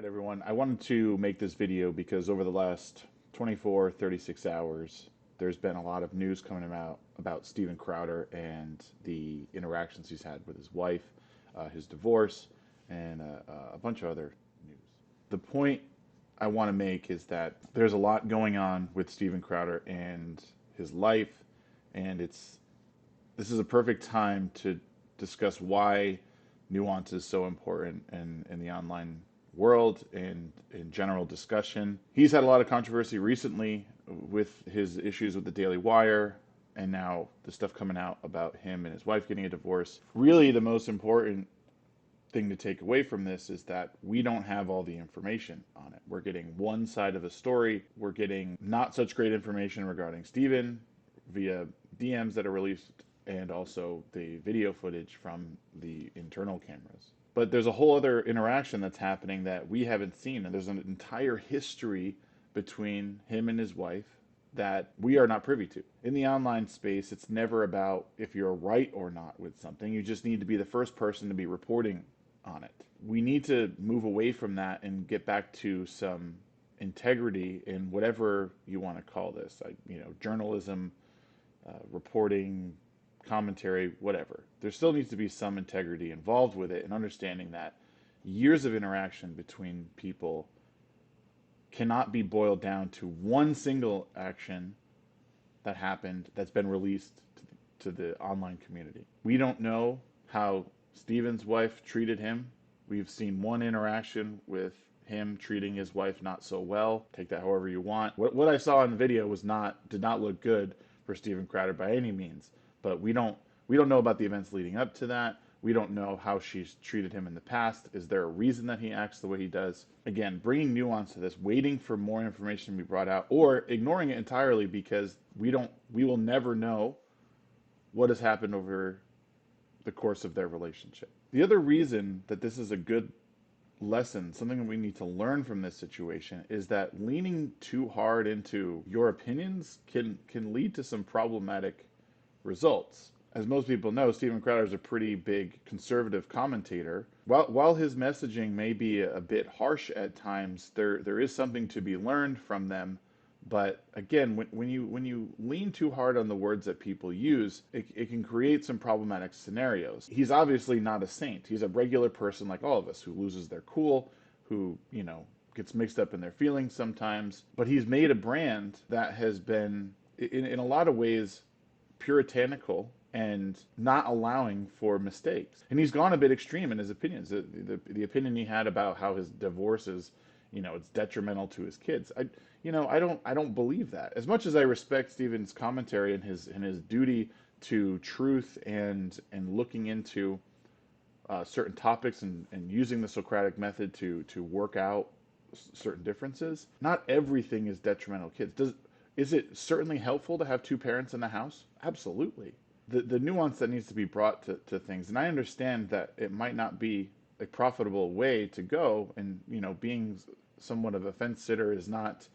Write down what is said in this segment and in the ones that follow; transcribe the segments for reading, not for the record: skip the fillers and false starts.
Alright everyone, I wanted to make this video because over the last 24, 36 hours, there's been a lot of news coming out about Steven Crowder and the interactions he's had with his wife, his divorce, and a bunch of other news. The point I want to make is that there's a lot going on with Steven Crowder and his life, and this is a perfect time to discuss why nuance is so important in the online world and in general discussion. He's had a lot of controversy recently with his issues with the Daily Wire, and now the stuff coming out about him and his wife getting a divorce. Really, the most important thing to take away from this is that we don't have all the information on it. We're getting one side of the story. We're getting not such great information regarding Steven via DMs that are released and also the video footage from the internal cameras. But there's a whole other interaction that's happening that we haven't seen, and there's an entire history between him and his wife that we are not privy to. In the online space, it's never about if you're right or not with something. You just need to be the first person to be reporting on it. We need to move away from that and get back to some integrity in whatever you want to call this, journalism, reporting, commentary, whatever. There still needs to be some integrity involved with it and understanding that years of interaction between people cannot be boiled down to one single action that happened that's been released to the online community. We don't know how Steven's wife treated him. We've seen one interaction with him treating his wife not so well. Take that however you want. What I saw in the video did not look good for Steven Crowder by any means. But we don't know about the events leading up to that. We don't know how she's treated him in the past. Is there a reason that he acts the way he does? Again, bringing nuance to this, waiting for more information to be brought out, or ignoring it entirely because we will never know what has happened over the course of their relationship. The other reason that this is a good lesson, something that we need to learn from this situation, is that leaning too hard into your opinions can lead to some problematic results. As most people know, Steven Crowder is a pretty big conservative commentator. While his messaging may be a bit harsh at times, there is something to be learned from them. But again, when you lean too hard on the words that people use, it can create some problematic scenarios. He's obviously not a saint. He's a regular person like all of us who loses their cool, who, gets mixed up in their feelings sometimes. But he's made a brand that has been, in a lot of ways, puritanical and not allowing for mistakes. And he's gone a bit extreme in his opinions. The opinion he had about how his divorce is, it's detrimental to his kids. I don't believe that. As much as I respect Steven's commentary and his duty to truth and looking into certain topics and using the Socratic method to work out certain differences, not everything is detrimental to kids. Is it certainly helpful to have two parents in the house? Absolutely. The nuance that needs to be brought to things, and I understand that it might not be a profitable way to go, and being somewhat of a fence sitter is not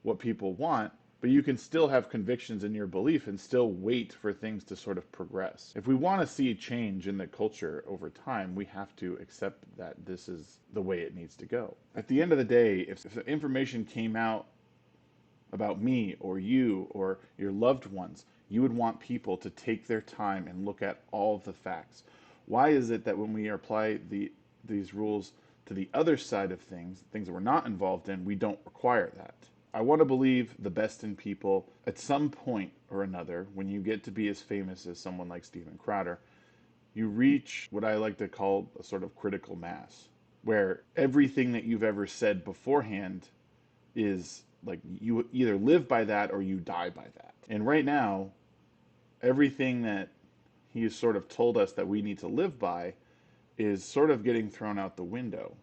what people want, but you can still have convictions in your belief and still wait for things to sort of progress. If we want to see change in the culture over time, we have to accept that this is the way it needs to go. At the end of the day, if the information came out about me or you or your loved ones, you would want people to take their time and look at all of the facts. Why is it that when we apply these rules to the other side of things that we're not involved in, we don't require that? I want to believe the best in people. At some point or another, when you get to be as famous as someone like Steven Crowder, you reach what I like to call a sort of critical mass, where everything that you've ever said beforehand is like you either live by that or you die by that. And right now, everything that he has sort of told us that we need to live by is sort of getting thrown out the window.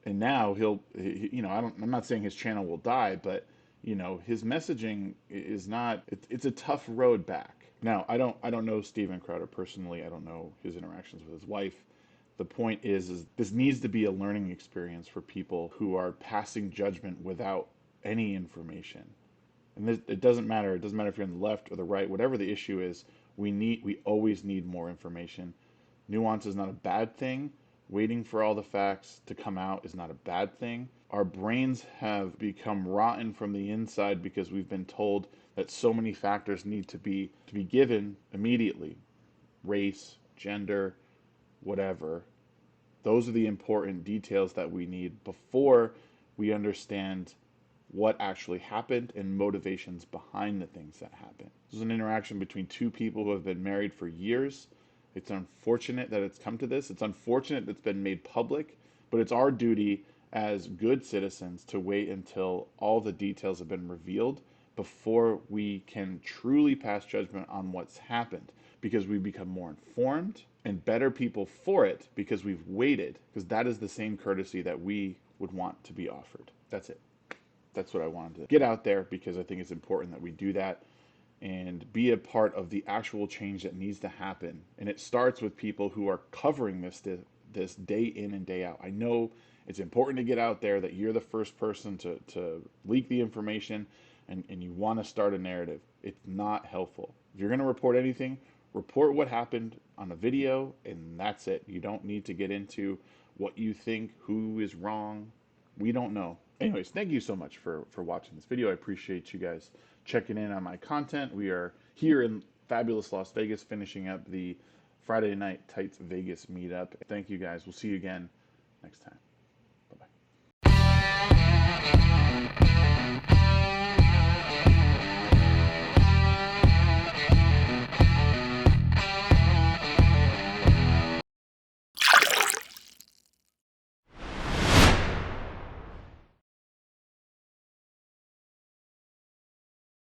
And now I'm not saying his channel will die, but his messaging is not. It's a tough road back. Now, I don't know Steven Crowder personally. I don't know his interactions with his wife. The point is this needs to be a learning experience for people who are passing judgment without any information. And it doesn't matter. It doesn't matter if you're on the left or the right. Whatever the issue is, we always need more information. Nuance is not a bad thing. Waiting for all the facts to come out is not a bad thing. Our brains have become rotten from the inside because we've been told that so many factors need to be given immediately. Race, gender, whatever. Those are the important details that we need before we understand what actually happened and motivations behind the things that happened. This is an interaction between two people who have been married for years. It's unfortunate that it's come to this. It's unfortunate that it's been made public, but it's our duty as good citizens to wait until all the details have been revealed before we can truly pass judgment on what's happened, because we become more informed and better people for it because we've waited, because that is the same courtesy that we would want to be offered. That's it. That's what I wanted to get out there, because I think it's important that we do that and be a part of the actual change that needs to happen. And it starts with people who are covering this day in and day out. I know it's important to get out there that you're the first person to leak the information, and you want to start a narrative. It's not helpful. If you're going to report anything, report what happened on a video, and that's it. You don't need to get into what you think, who is wrong. We don't know. Anyways, thank you so much for watching this video. I appreciate you guys checking in on my content. We are here in fabulous Las Vegas finishing up the Friday Night Tights Vegas meetup. Thank you guys. We'll see you again next time. Bye-bye.